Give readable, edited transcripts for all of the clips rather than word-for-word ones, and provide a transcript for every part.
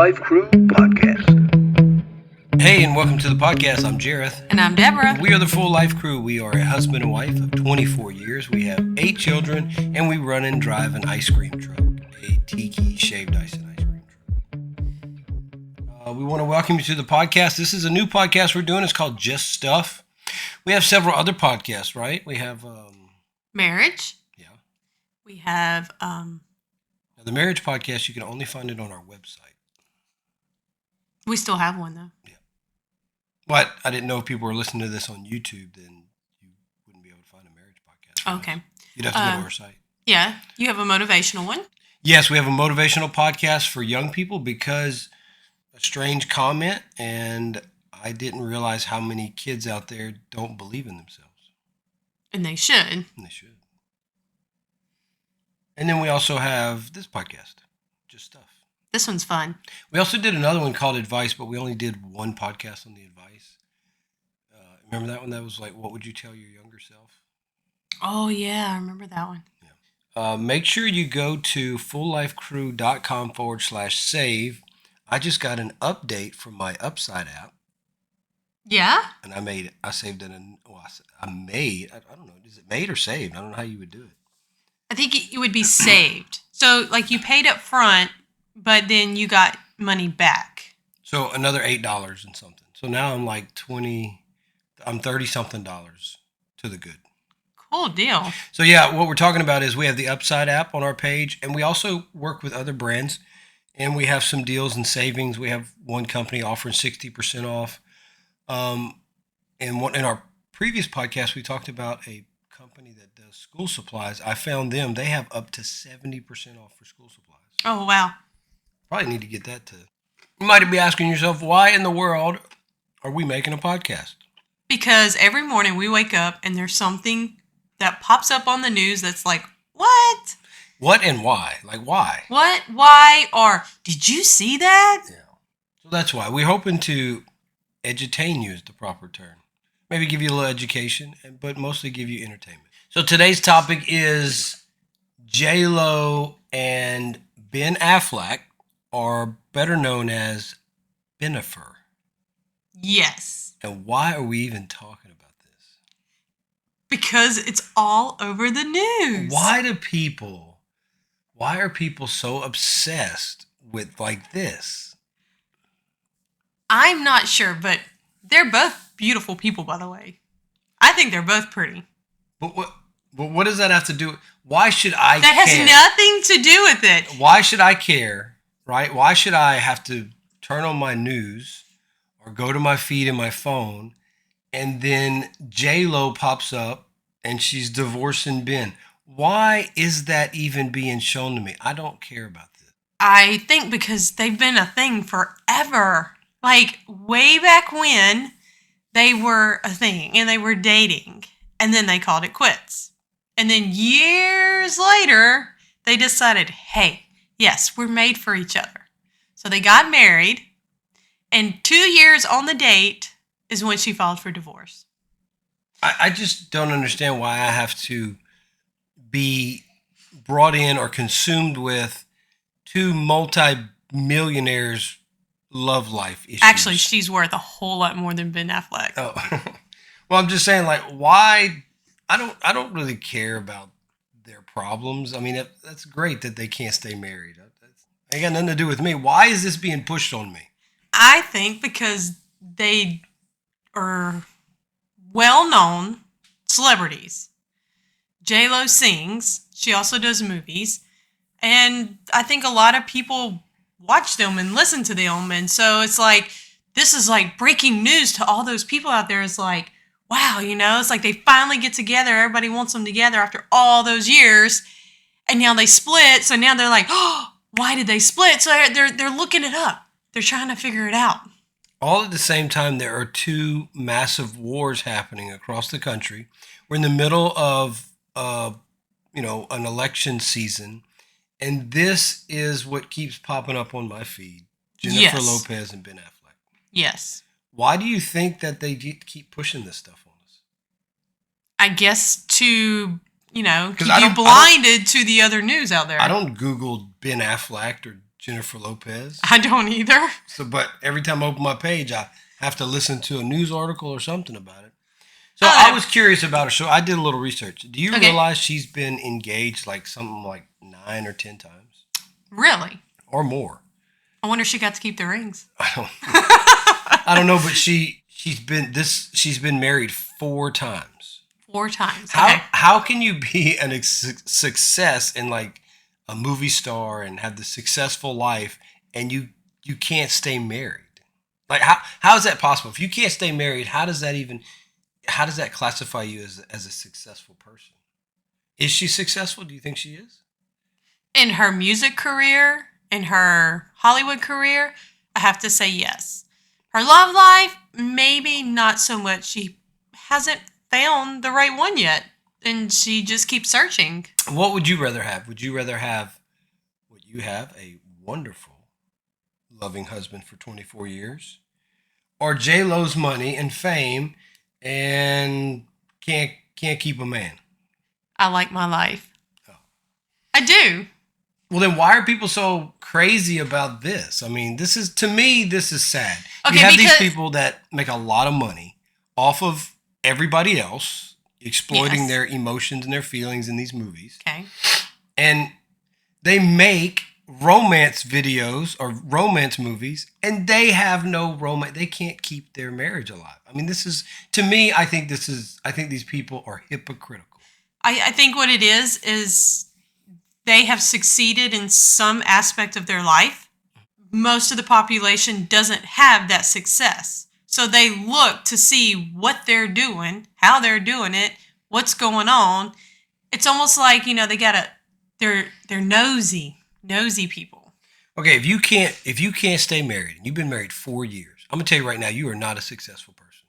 Life Crew Podcast. Hey, and welcome to the podcast. I'm Jareth. And I'm Deborah. We are the Full Life Crew. We are a husband and wife of 24 years. We have 8 children, and we run and drive an ice cream truck, a Tiki shaved ice and ice cream truck. We want to welcome you to the podcast. This is a new podcast we're doing. It's called Just Stuff. We have several other podcasts, right? We have... Marriage. Yeah. We have... Now, the marriage podcast, you can only find it on our website. We still have one, though. Yeah. But I didn't know if people were listening to this on YouTube, then you wouldn't be able to find a marriage podcast. Okay. You'd have to go to our site. Yeah. You have a motivational one? Yes, we have a motivational podcast for young people because a strange comment, and I didn't realize how many kids out there don't believe in themselves. And they should. And they should. And then we also have this podcast, Just Stuff. This one's fun. We also did another one called Advice, but we only did one podcast on the advice. Remember that one? That was like, what would you tell your younger self? Oh, yeah. I remember that one. Yeah. Make sure you go to fulllifecrew.com/save. I just got an update from my Upside app. Yeah? And I saved it in, I don't know, is it made or saved? I don't know how you would do it. I think it would be saved. So, like, you paid up front, but then you got money back. So another $8 and something. So now I'm like I'm $30-something to the good. Cool deal. So yeah, what we're talking about is we have the Upside app on our page, and we also work with other brands, and we have some deals and savings. We have one company offering 60% off. And in our previous podcast, we talked about a company that does school supplies. I found them. They have up to 70% off for school supplies. Oh, wow. Probably need to get that too. You might be asking yourself, why in the world are we making a podcast? Because every morning we wake up and there's something that pops up on the news that's like, what? What and why? Like, why? What? Why? Or, did you see that? Yeah. So that's why. We're hoping to edutain you is the proper term. Maybe give you a little education, but mostly give you entertainment. So today's topic is J-Lo and Ben Affleck, or better known as Bennifer. Yes. And why are we even talking about this? Because it's all over the news. Why are people so obsessed with like this? I'm not sure, but they're both beautiful people, by the way. I think they're both pretty. But what does that have to do? Why should I care? That has nothing to do with it. Why should I care, right? Why should I have to turn on my news or go to my feed in my phone, and then J-Lo pops up and she's divorcing Ben? Why is that even being shown to me? I don't care about this. I think because they've been a thing forever. Like, way back when, they were a thing and they were dating. And then they called it quits. And then years later, they decided, hey, yes, we're made for each other. So they got married. And 2 years on the date is when she filed for divorce. I just don't understand why I have to be brought in or consumed with two multi-millionaires' love life issues. Actually, she's worth a whole lot more than Ben Affleck. Oh, well, I'm just saying, like, why? I don't really care about their problems. I mean, that's great that they can't stay married. It ain't got nothing to do with me. Why is this being pushed on me? I think because they are well-known celebrities. J-Lo sings. She also does movies. And I think a lot of people watch them and listen to them. And so it's like, this is like breaking news to all those people out there. It's like, wow, it's like they finally get together. Everybody wants them together after all those years. And now they split. So now they're like, oh, why did they split? So they're looking it up. They're trying to figure it out. All at the same time, there are two massive wars happening across the country. We're in the middle of, an election season. And this is what keeps popping up on my feed. Jennifer Lopez and Ben Affleck. Yes. Why do you think that they keep pushing this stuff on us? I guess to, keep you blinded to the other news out there. I don't Google Ben Affleck or Jennifer Lopez. I don't either. So, but every time I open my page, I have to listen to a news article or something about it. So I was curious about her. So I did a little research. Do you realize she's been engaged like something like 9 or 10 times? Really? Or more. I wonder if she got to keep the rings. I don't know, but she's been married 4 times. 4 times. How can you be a success in like a movie star and have the successful life and you can't stay married? Like how is that possible? If you can't stay married, how does that classify you as a successful person? Is she successful? Do you think she is? In her music career, in her Hollywood career, I have to say yes. Her love life, maybe not so much. She hasn't found the right one yet, and she just keeps searching. What would you rather have? Would you rather have what you have, a wonderful, loving husband for 24 years, or J-Lo's money and fame and can't keep a man? I like my life. Oh. I do. Well, then why are people so crazy about this? I mean, to me, this is sad. Okay, you have these people that make a lot of money off of everybody else, exploiting their emotions and their feelings in these movies. Okay. And they make romance videos or romance movies, and they have no romance. They can't keep their marriage alive. I mean, to me, I think these people are hypocritical. I think what it is they have succeeded in some aspect of their life. Most of the population doesn't have that success. So they look to see what they're doing, how they're doing it, what's going on. It's almost like, they're nosy people. Okay, if you can't stay married, and you've been married 4 years, I'm gonna tell you right now, you are not a successful person.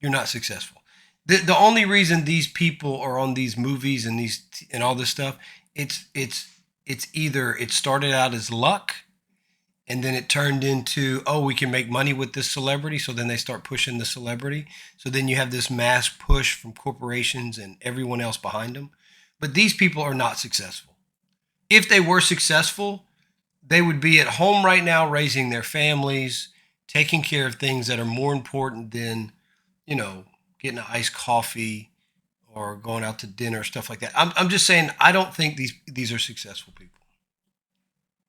You're not successful. The only reason these people are on these movies and all this stuff, it's either it started out as luck, and then it turned into, oh, we can make money with this celebrity, so then they start pushing the celebrity. So then you have this mass push from corporations and everyone else behind them. But these people are not successful. If they were successful, they would be at home right now raising their families, taking care of things that are more important than, getting an iced coffee or going out to dinner, stuff like that. I'm just saying, I don't think these are successful people.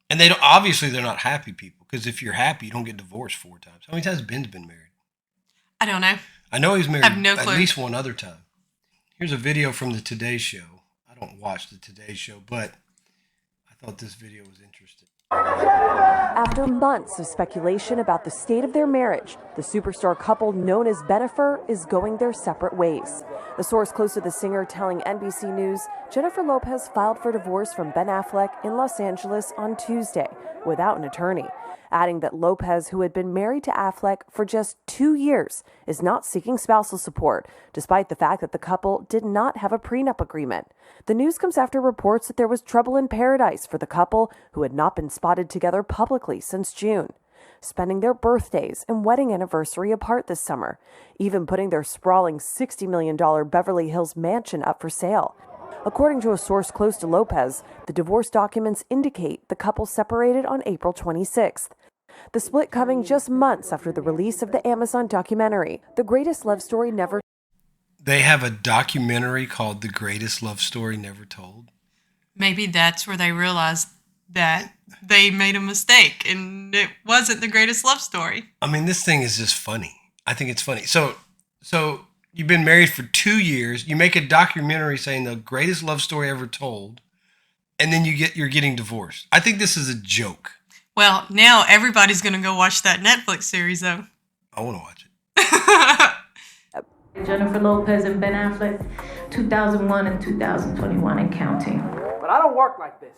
And obviously they're not happy people, because if you're happy, you don't get divorced 4 times. How many times has Ben's been married? I don't know. I know he's married I have no clue. At least one other time. Here's a video from the Today Show. I don't watch the Today Show, but I thought this video was interesting. After months of speculation about the state of their marriage, the superstar couple known as Bennifer is going their separate ways. A source close to the singer telling NBC News, Jennifer Lopez filed for divorce from Ben Affleck in Los Angeles on Tuesday without an attorney, adding that Lopez, who had been married to Affleck for just 2 years, is not seeking spousal support, despite the fact that the couple did not have a prenup agreement. The news comes after reports that there was trouble in paradise for the couple, who had not been spotted together publicly since June, spending their birthdays and wedding anniversary apart this summer, even putting their sprawling $60 million Beverly Hills mansion up for sale. According to a source close to Lopez, the divorce documents indicate the couple separated on April 26th. The split coming just months after the release of the Amazon documentary, The Greatest Love Story Never. They have a documentary called The Greatest Love Story Never Told. Maybe that's where they realized that they made a mistake and it wasn't the greatest love story. I mean, this thing is just funny. I think it's funny. So you've been married for 2 years. You make a documentary saying the greatest love story ever told, and then you're getting divorced. I think this is a joke. Well, now everybody's going to go watch that Netflix series, though. I want to watch it. Jennifer Lopez and Ben Affleck, 2001 and 2021 and counting. But I don't work like this.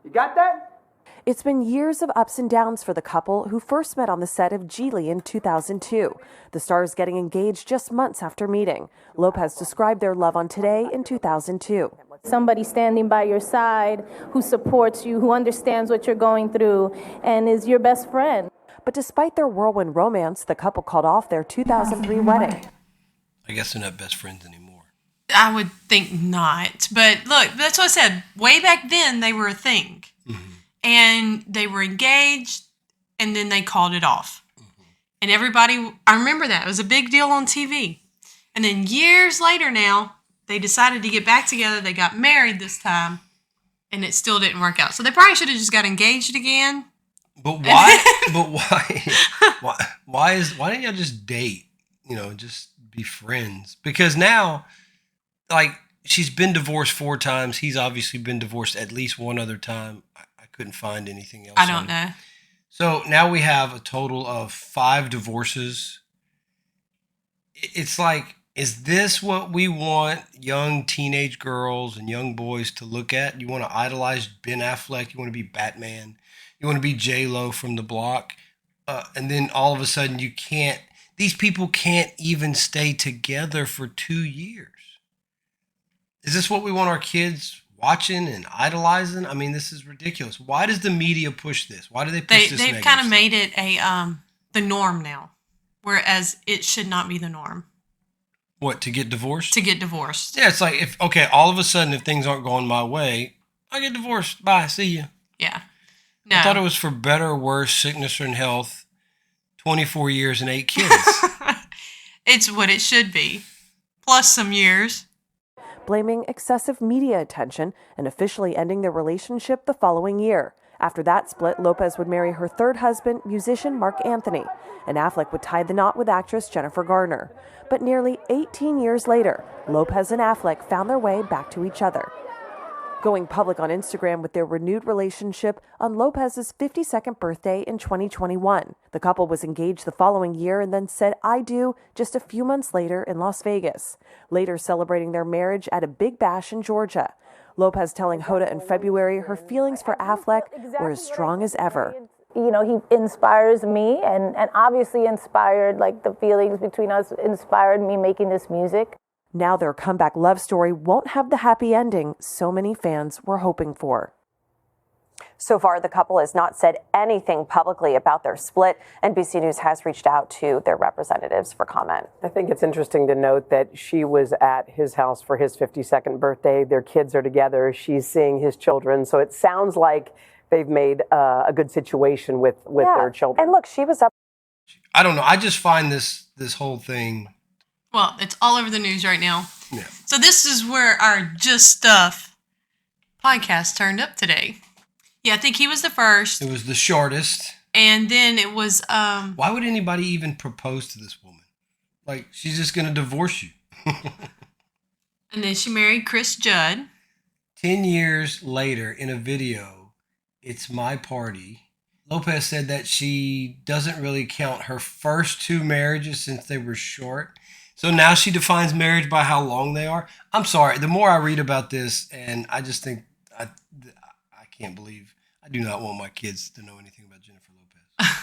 You got that? It's been years of ups and downs for the couple, who first met on the set of Geely in 2002. The stars getting engaged just months after meeting. Lopez described their love on Today in 2002. Somebody standing by your side who supports you, who understands what you're going through, and is your best friend. But despite their whirlwind romance, the couple called off their 2003 wedding. I guess they're not best friends anymore. I would think not. But look, that's what I said. Way back then, they were a thing. Mm-hmm. and they were engaged, and then they called it off. And everybody, I remember that. It was a big deal on TV. And then years later now, they decided to get back together. They got married this time, and it still didn't work out. So they probably should have just got engaged again. But why? But why? Why didn't y'all just date? Just be friends. Because now, like, she's been divorced 4 times. He's obviously been divorced at least one other time. I couldn't find anything else. I don't know. So now we have a total of 5 divorces. It's like, is this what we want young teenage girls and young boys to look at? You want to idolize Ben Affleck? You want to be Batman? You want to be J-Lo from the block? And then all of a sudden these people can't even stay together for 2 years. Is this what we want our kids watching and idolizing? I mean, this is ridiculous. Why does the media push this? Why do they push this? They've kind of made it the norm now, whereas it should not be the norm. What, to get divorced? To get divorced. Yeah, it's like, all of a sudden, if things aren't going my way, I get divorced. Bye, see you. Yeah. No. I thought it was for better or worse, sickness or in health, 24 years and 8 kids. It's what it should be. Plus some years. Blaming excessive media attention and officially ending their relationship the following year. After that split, Lopez would marry her 3rd husband, musician Mark Anthony, and Affleck would tie the knot with actress Jennifer Garner. But nearly 18 years later, Lopez and Affleck found their way back to each other. Going public on Instagram with their renewed relationship on Lopez's 52nd birthday in 2021. The couple was engaged the following year and then said "I do" just a few months later in Las Vegas, later celebrating their marriage at a big bash in Georgia. Lopez telling Hoda in February her feelings for Affleck were as strong as ever. He inspires me and obviously inspired, like, the feelings between us inspired me making this music. Now their comeback love story won't have the happy ending so many fans were hoping for. So far, the couple has not said anything publicly about their split. NBC News has reached out to their representatives for comment. I think it's interesting to note that she was at his house for his 52nd birthday. Their kids are together. She's seeing his children. So it sounds like they've made a good situation with their children. And look, she was up. I don't know. I just find this whole thing. Well, it's all over the news right now. Yeah. So this is where our Just Stuff podcast turned up today. Yeah, I think he was the first. It was the shortest. And then it was... Why would anybody even propose to this woman? Like, she's just going to divorce you. And then she married Chris Judd. 10 years later, in a video, "It's My Party," Lopez said that she doesn't really count her first 2 marriages since they were short. So now she defines marriage by how long they are. I'm sorry. The more I read about this, and I just think, I can't believe, I do not want my kids to know anything about Jennifer Lopez.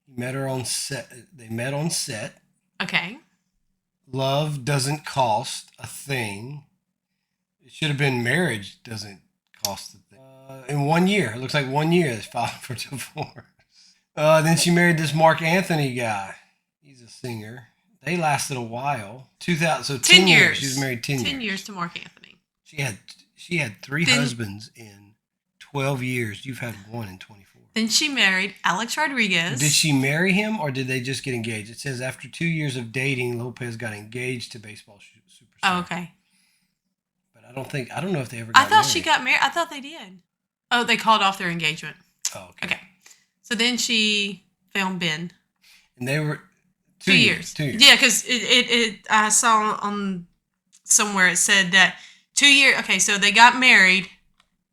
He met her on set. They met on set. Okay. Love doesn't cost a thing. It should have been marriage doesn't cost a thing. In 1 year, it looks like 1 year they filed for divorce. Then she married this Mark Anthony guy. He's a singer. They lasted a while. 10 years. She was married 10 years. 10 years to Mark Anthony. She had 3 husbands in 12 years. You've had 1 in 24. Then she married Alex Rodriguez. Did she marry him or did they just get engaged? It says after 2 years of dating, Lopez got engaged to baseball superstar. Oh, okay. But I don't know if they ever got married. I thought she got married. I thought they did. Oh, they called off their engagement. Oh, okay. Okay. So then she filmed Ben. And they were 2 years. 2 years. Yeah, because I saw on somewhere it said that 2 years. Okay, so they got married,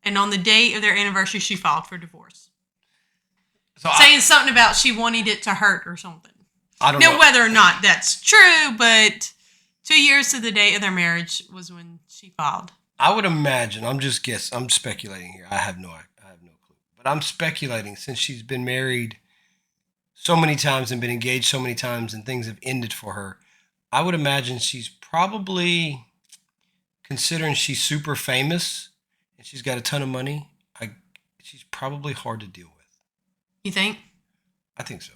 and on the date of their anniversary, she filed for divorce. So saying something about she wanted it to hurt or something. I don't know whether or not that's true, but 2 years to the date of their marriage was when she filed. I would imagine. I'm just guessing. I'm speculating here. I have no clue. But I'm speculating since she's been married so many times and been engaged so many times and things have ended for her. I would imagine she's probably, considering she's super famous and she's got a ton of money, she's probably hard to deal with. You think? I think so.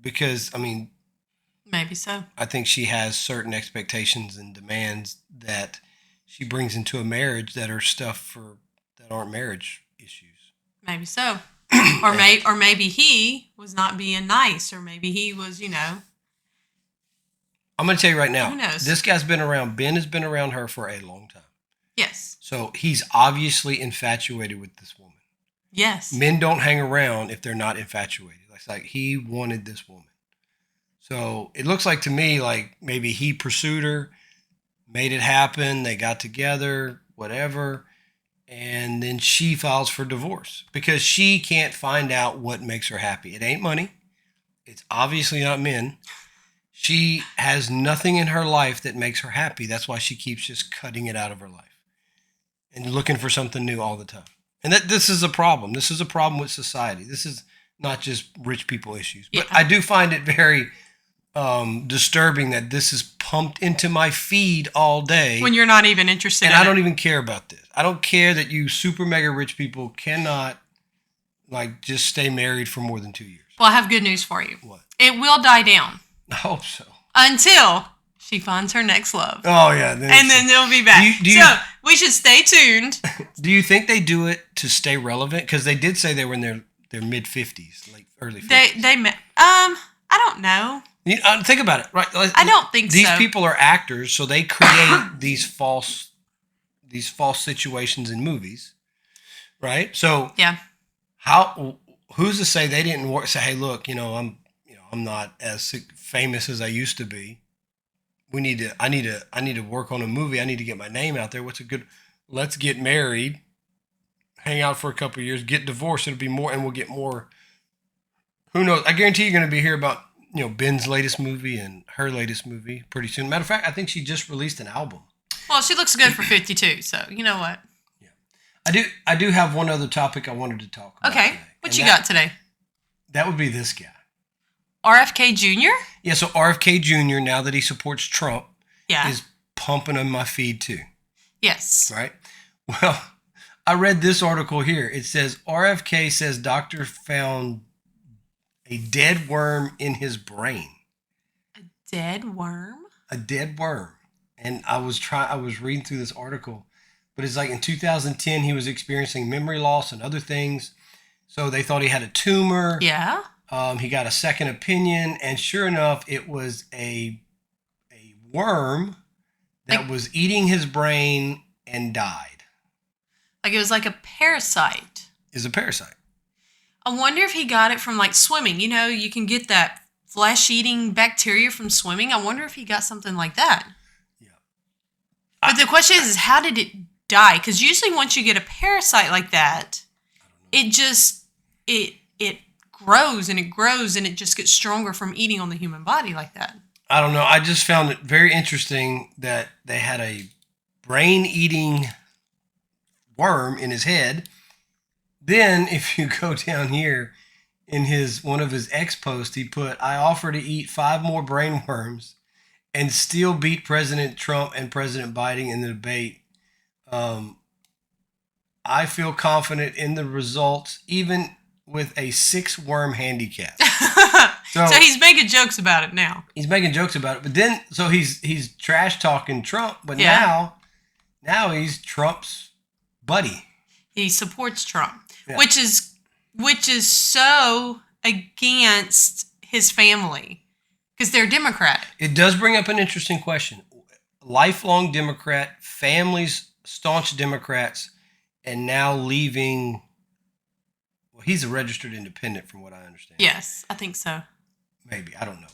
Because, I mean... Maybe so. I think she has certain expectations and demands that she brings into a marriage that are stuff that aren't marriage issues. Maybe so. Or maybe he was not being nice, or maybe he was, I'm going to tell you right now. Who knows? This guy's been around. Ben has been around her for a long time. Yes. So he's obviously infatuated with this woman. Yes. Men don't hang around if they're not infatuated. It's like he wanted this woman. So it looks like to me like maybe he pursued her, made it happen. They got together, whatever. And then she files for divorce because she can't find out what makes her happy. It ain't money. It's obviously not men. She has nothing in her life that makes her happy. That's why she keeps just cutting it out of her life and looking for something new all the time. And this is a problem. This is a problem with society. This is not just rich people issues. But I do find it very disturbing that this is pumped into my feed all day. When you're not even interested in it. And I don't even care about this. I don't care that you super mega rich people cannot just stay married for more than 2 years. Well, I have good news for you. What? It will die down. I hope so. Until she finds her next love. Oh, yeah. And then they'll be back. So we should stay tuned. Do you think they do it to stay relevant? Because they did say they were in their mid-50s, like early 50s. I don't know. Think about it. Right? I don't think these so. These people are actors, so they create these false situations in movies, right? So yeah, who's to say they didn't say, hey, look, I'm not as famous as I used to be. I need to work on a movie. I need to get my name out there. Let's get married, hang out for a couple of years, get divorced. It'll be more, and we'll get more. Who knows? I guarantee you're going to be here about Ben's latest movie and her latest movie pretty soon. Matter of fact, I think she just released an album. Well, she looks good for 52, so you know what? Yeah, I do have one other topic I wanted to talk about. Okay, what you got today? That would be this guy. RFK Jr.? Yeah, so RFK Jr., now that he supports Trump, yeah, is pumping on my feed too. Yes. Right? Well, I read this article here. It says, RFK says doctor found a dead worm in his brain. A dead worm? A dead worm. And I was reading through this article, but it's like in 2010, he was experiencing memory loss and other things. So they thought he had a tumor. Yeah. He got a second opinion, and sure enough, it was a worm that was eating his brain and died. Like it was like a parasite. Is a parasite. I wonder if he got it from swimming. You can get that flesh-eating bacteria from swimming. I wonder if he got something like that. Yeah. But the question is how did it die? Because usually once you get a parasite like that, it just it grows and it grows and it just gets stronger from eating on the human body like that. I don't know. I just found it very interesting that they had a brain-eating worm in his head. Then if you go down here in one of his X posts, he put, I offer to eat 5 more brain worms and still beat President Trump and President Biden in the debate. I feel confident in the results, even with a 6-worm handicap. So he's making jokes about it now. He's making jokes about it. But then, so he's trash talking Trump, but now he's Trump's buddy. He supports Trump, yeah. which is so against his family because they're Democratic. It does bring up an interesting question. Lifelong Democrat, families, staunch Democrats, and now leaving. Well, he's a registered independent from what I understand. Yes, I think so. Maybe. I don't know.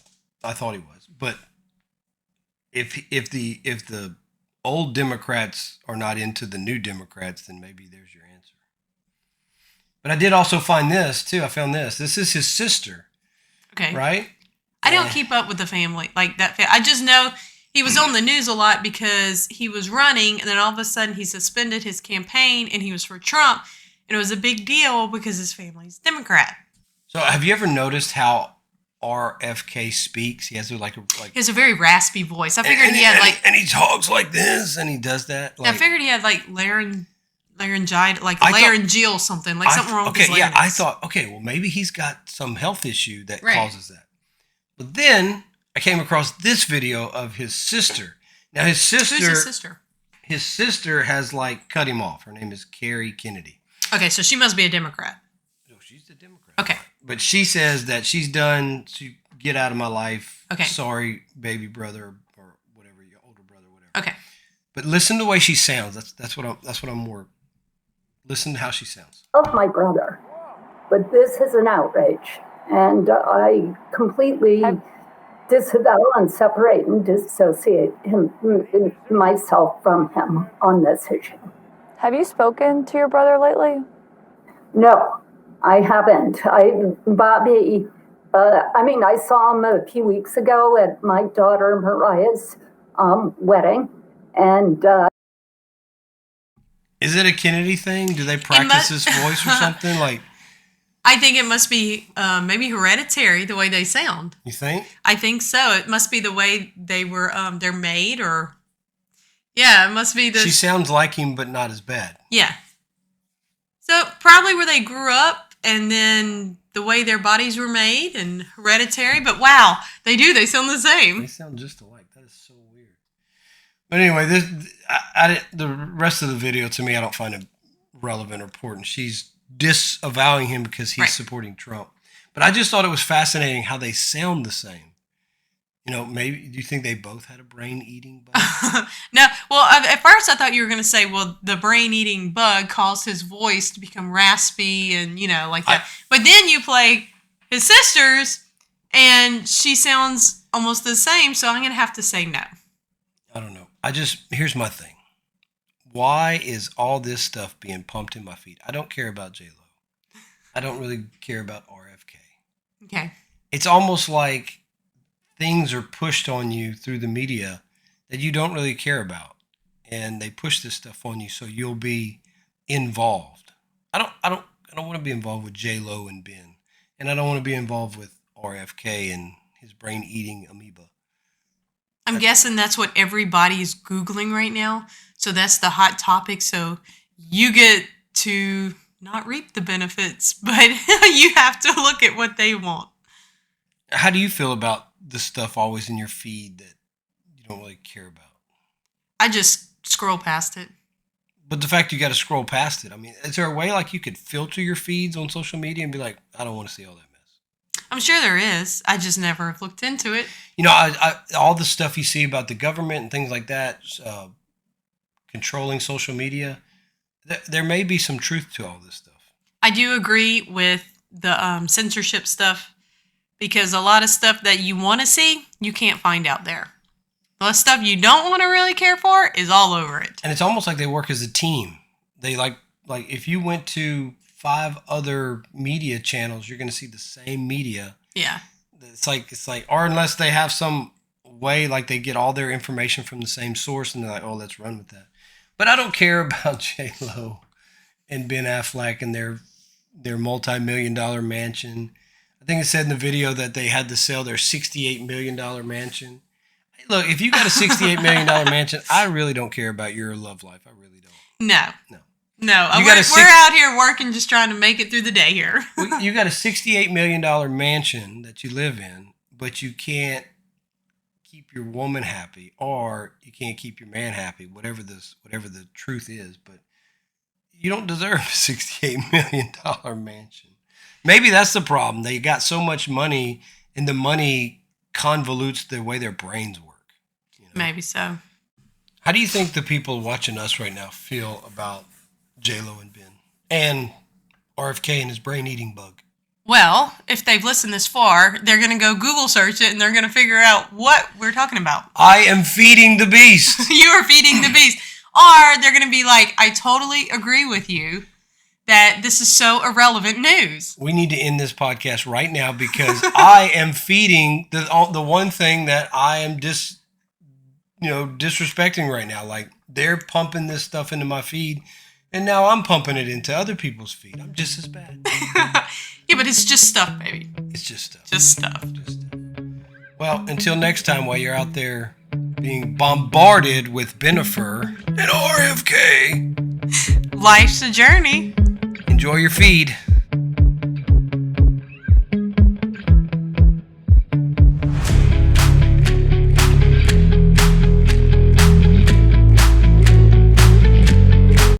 I thought he was. But if the old Democrats are not into the new Democrats, then maybe there's your answer. But I did also find this, too. I found this. This is his sister. Okay. Right? I don't keep up with the family like that. I just know he was on the news a lot because he was running, and then all of a sudden he suspended his campaign, and he was for Trump. And it was a big deal because his family's Democrat. So have you ever noticed how RFK speaks? He has he has a very raspy voice. I figured he had and he talks like this and he does that. I figured he had laryngitis, laryngeal something, something wrong with his larynx. I thought, well, maybe he's got some health issue that causes that. But then I came across this video of his sister. Now his sister. Who's his sister? His sister has cut him off. Her name is Carrie Kennedy. Okay, so she must be a Democrat. No, she's a Democrat. Okay. But she says that she's done to get out of my life. Okay. Sorry, baby brother or whatever, your older brother, whatever. Okay. But listen to the way she sounds. That's what I'm more. Listen to how she sounds. Of my brother, but this is an outrage, and I completely disavow and separate and dissociate myself from him on this issue. Have you spoken to your brother lately? No, I haven't. Bobby, I saw him a few weeks ago at my daughter Mariah's wedding, and is it a Kennedy thing? Do they practice this voice or something? Like, I think it must be maybe hereditary, the way they sound. you think? I think so. It must be the way they were, they're made, or yeah, it must be the. She sounds like him, but not as bad. Yeah. So probably where they grew up, and then the way their bodies were made, and hereditary. But wow, they do. They sound the same. They sound just alike. That is so weird. But anyway, the rest of the video, to me, I don't find it relevant or important. She's disavowing him because he's supporting Trump. But I just thought it was fascinating how they sound the same. You know, maybe, do you think they both had a brain-eating bug? No. Well, at first I thought you were going to say, well, the brain-eating bug caused his voice to become raspy and, like that. But then you play his sister's, and she sounds almost the same, so I'm going to have to say no. I don't know. Here's my thing. Why is all this stuff being pumped in my feed? I don't care about J-Lo. I don't really care about RFK. Okay. It's almost like things are pushed on you through the media that you don't really care about. And they push this stuff on you so you'll be involved. I don't want to be involved with J-Lo and Ben. And I don't want to be involved with RFK and his brain-eating amoeba. I'm guessing that's what everybody's Googling right now. So that's the hot topic. So you get to not reap the benefits, but you have to look at what they want. How do you feel about the stuff always in your feed that you don't really care about? I just scroll past it. But the fact you got to scroll past it, I mean, is there a way like you could filter your feeds on social media and be like, I don't want to see all that mess? I'm sure there is. I just never have looked into it. I all the stuff you see about the government and things like that, controlling social media, there may be some truth to all this stuff. I do agree with the censorship stuff, because a lot of stuff that you want to see, you can't find out there. The stuff you don't want to really care for is all over it. And it's almost like they work as a team. They like if you went to 5 other media channels, you're going to see the same media. Yeah. It's like, or unless they have some way, like they get all their information from the same source and they're like, oh, let's run with that. But I don't care about J-Lo and Ben Affleck and their multi-million-dollar mansion. I think it said in the video that they had to sell their $68 million mansion. Hey, look, if you got a $68 million mansion, I really don't care about your love life. I really don't. No. No, we're out here working, just trying to make it through the day here. You got a $68 million mansion that you live in, but you can't keep your woman happy, or you can't keep your man happy, whatever the truth is. But you don't deserve a $68 million mansion. Maybe that's the problem. They got so much money, and the money convolutes the way their brains work. Maybe so. How do you think the people watching us right now feel about J-Lo and Ben and RFK and his brain-eating bug? Well, if they've listened this far, they're going to go Google search it and they're going to figure out what we're talking about. I am feeding the beast. You are feeding the beast. Or they're going to be like, I totally agree with you that this is so irrelevant news. We need to end this podcast right now because I am feeding the one thing that I am disrespecting right now. Like, they're pumping this stuff into my feed, and now I'm pumping it into other people's feed. I'm just as bad. Yeah, but it's just stuff, baby. It's just stuff. Just stuff. Well, until next time, while you're out there being bombarded with Bennifer and RFK, life's a journey. Enjoy your feed.